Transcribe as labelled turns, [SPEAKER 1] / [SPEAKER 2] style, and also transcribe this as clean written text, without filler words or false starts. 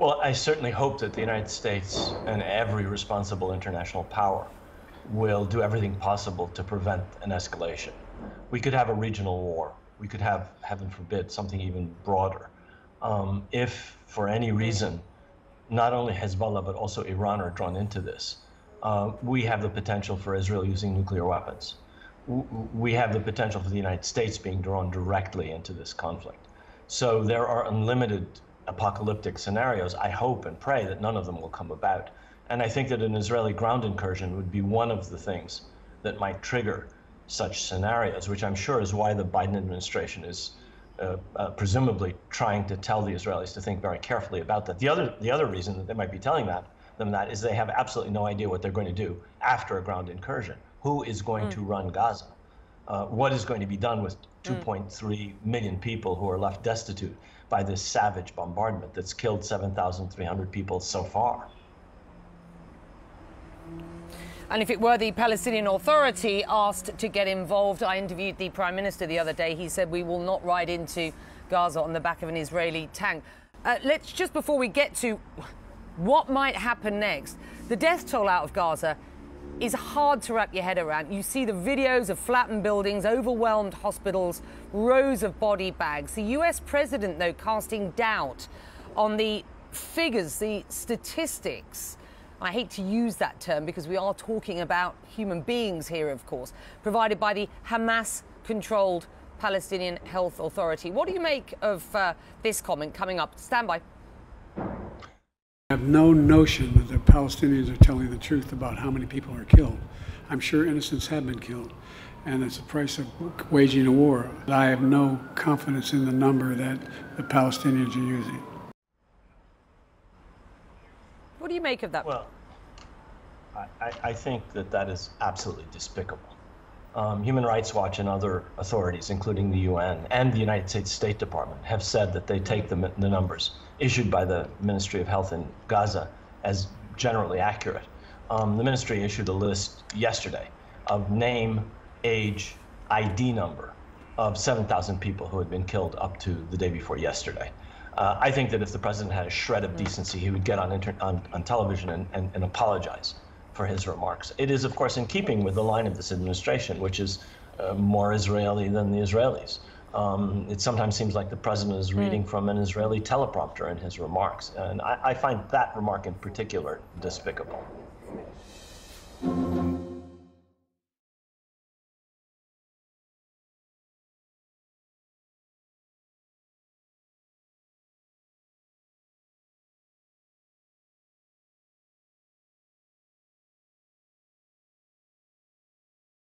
[SPEAKER 1] Well, I certainly hope that the United States and every responsible international power will do everything possible to prevent an escalation. We could have a regional war. We could have, heaven forbid, something even broader. If, for any reason, not only Hezbollah but also Iran are drawn into this, we have the potential for Israel using nuclear weapons. We have the potential for the United States being drawn directly into this conflict. So there are unlimited apocalyptic scenarios. I hope and pray that none of them will come about. And I think that an Israeli ground incursion would be one of the things that might trigger such scenarios, which I'm sure is why the Biden administration is presumably trying to tell the Israelis to think very carefully about that. The other reason that they might be telling them that is they have absolutely no idea what they're going to do after a ground incursion. Who is going to run Gaza? What is going to be done with 2.3 million people who are left destitute by this savage bombardment that's killed 7,300 people so far?
[SPEAKER 2] And if it were the Palestinian Authority asked to get involved, I interviewed the Prime Minister the other day. He said we will not ride into Gaza on the back of an Israeli tank. Let's just, before we get to what might happen next, the death toll out of Gaza is hard to wrap your head around. You see the videos of flattened buildings, overwhelmed hospitals, rows of body bags. The US president, though, casting doubt on the figures, the statistics. I hate to use that term because we are talking about human beings here, of course, provided by the Hamas-controlled Palestinian Health Authority. What do you make of this comment coming up? Stand by.
[SPEAKER 3] I have no notion that the Palestinians are telling the truth about how many people are killed. I'm sure innocents have been killed, and it's the price of waging a war. I have no confidence in the number that the Palestinians are using.
[SPEAKER 2] What do you make of that?
[SPEAKER 1] Well, I think that is absolutely despicable. Human Rights Watch and other authorities, including the UN and the United States State Department, have said that they take the numbers issued by the Ministry of Health in Gaza as generally accurate. The ministry issued a list yesterday of name, age, ID number of 7,000 people who had been killed up to the day before yesterday. I think that if the president had a shred of decency, he would get on television and apologize for his remarks. It is, of course, in keeping with the line of this administration, which is more Israeli than the Israelis. It sometimes seems like the president is reading from an Israeli teleprompter in his remarks, and I find that remark in particular despicable.